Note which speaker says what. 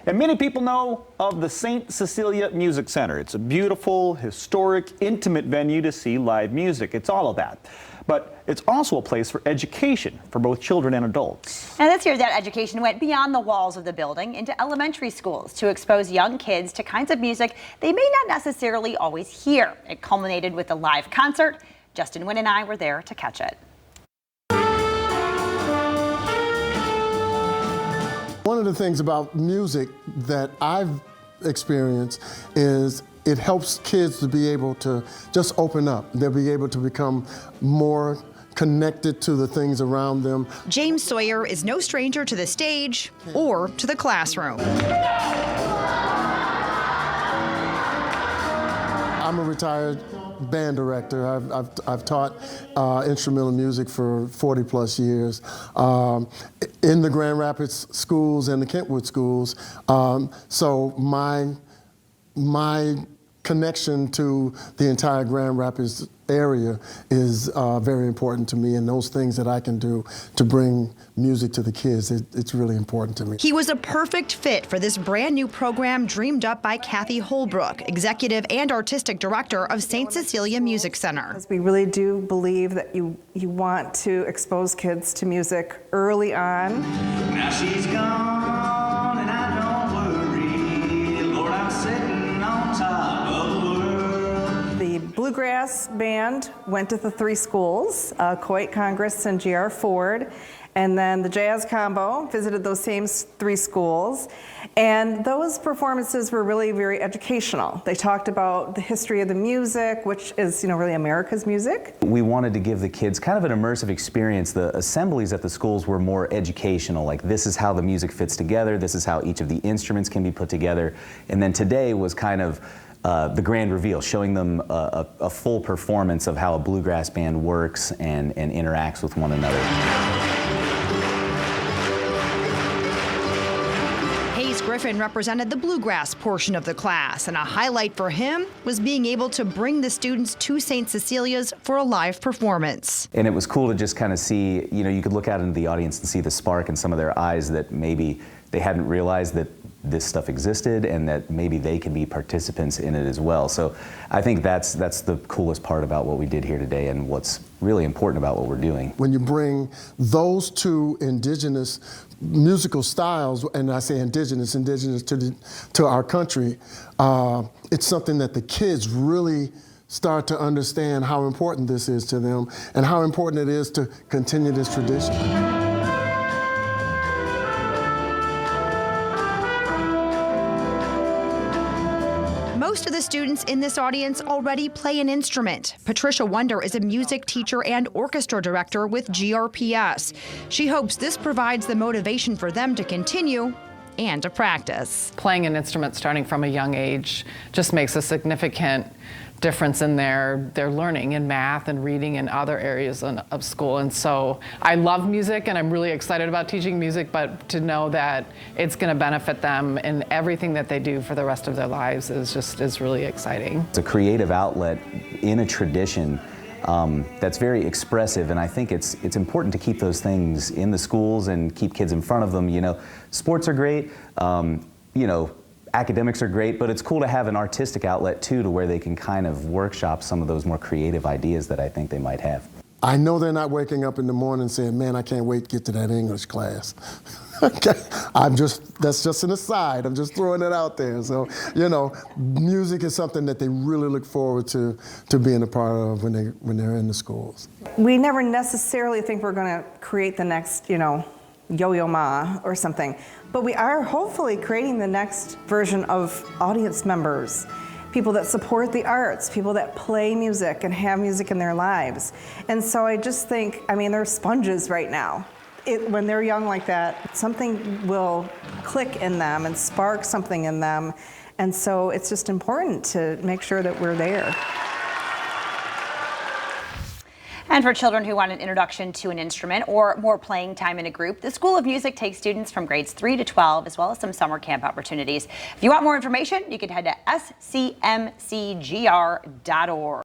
Speaker 1: And many people know of the St. Cecilia Music Center. It's a beautiful, historic, intimate venue to see live music. It's all of that. But it's also a place for education for both children and adults.
Speaker 2: And this year, that education went beyond the walls of the building into elementary schools to expose young kids to kinds of music they may not necessarily always hear. It culminated with a live concert. Justin Wynn and I were there to catch it.
Speaker 3: One of the things about music that I've experienced is it helps kids to be able to just open up. They'll be able to become more connected to the things around them.
Speaker 4: James Sawyer is no stranger to the stage or to the classroom.
Speaker 3: I'm a retired band director. I've taught instrumental music for 40 plus years in the Grand Rapids schools and the Kentwood schools. So my connection to the entire Grand Rapids area is very important to me, and those things that I can do to bring music to the kids, it's really important to me.
Speaker 4: He was a perfect fit for this brand new program dreamed up by Kathy Holbrook, executive and artistic director of St. Cecilia Music Center.
Speaker 5: We really do believe that you want to expose kids to music early on.
Speaker 6: Now she's gone and I don't worry, Lord, I'm sitting on top of the world.
Speaker 5: The Bluegrass Band went to the 3 schools, Coit, Congress, and G.R. Ford. And then the Jazz Combo visited those same 3 schools. And those performances were really very educational. They talked about the history of the music, which is, really America's music.
Speaker 7: We wanted to give the kids kind of an immersive experience. The assemblies at the schools were more educational, like this is how the music fits together, this is how each of the instruments can be put together. And then today was kind of the grand reveal, showing them a full performance of how a bluegrass band works and interacts with one another.
Speaker 4: Griffin represented the bluegrass portion of the class, and a highlight for him was being able to bring the students to St. Cecilia's for a live performance.
Speaker 7: And it was cool to just kind of see, you could look out into the audience and see the spark in some of their eyes that maybe they hadn't realized that this stuff existed and that maybe they can be participants in it as well. So I think that's the coolest part about what we did here today and what's really important about what we're doing.
Speaker 3: When you bring those 2 indigenous musical styles, and I say indigenous to our country, it's something that the kids really start to understand how important this is to them and how important it is to continue this tradition.
Speaker 4: Most of the students in this audience already play an instrument. Patricia Wonder is a music teacher and orchestra director with GRPS. She hopes this provides the motivation for them to continue and to practice.
Speaker 8: Playing an instrument starting from a young age just makes a significant difference in their learning in math and reading and other areas of school. And so I love music and I'm really excited about teaching music, but to know that it's going to benefit them in everything that they do for the rest of their lives is really exciting.
Speaker 7: It's a creative outlet in a tradition that's very expressive, and I think it's important to keep those things in the schools and keep kids in front of them. Sports are great, academics are great, but it's cool to have an artistic outlet too, to where they can kind of workshop some of those more creative ideas that I think they might have.
Speaker 3: I know they're not waking up in the morning saying, man, I can't wait to get to that English class. Okay. That's just an aside. I'm just throwing it out there. So, music is something that they really look forward to being a part of when they're in the schools.
Speaker 5: We never necessarily think we're going to create the next, Yo-Yo Ma or something, but we are hopefully creating the next version of audience members, people that support the arts, people that play music and have music in their lives. And so I just think, they're sponges right now. When they're young like that, something will click in them and spark something in them. And so it's just important to make sure that we're there.
Speaker 2: And for children who want an introduction to an instrument or more playing time in a group, the School of Music takes students from grades 3 to 12, as well as some summer camp opportunities. If you want more information, you can head to scmcgr.org.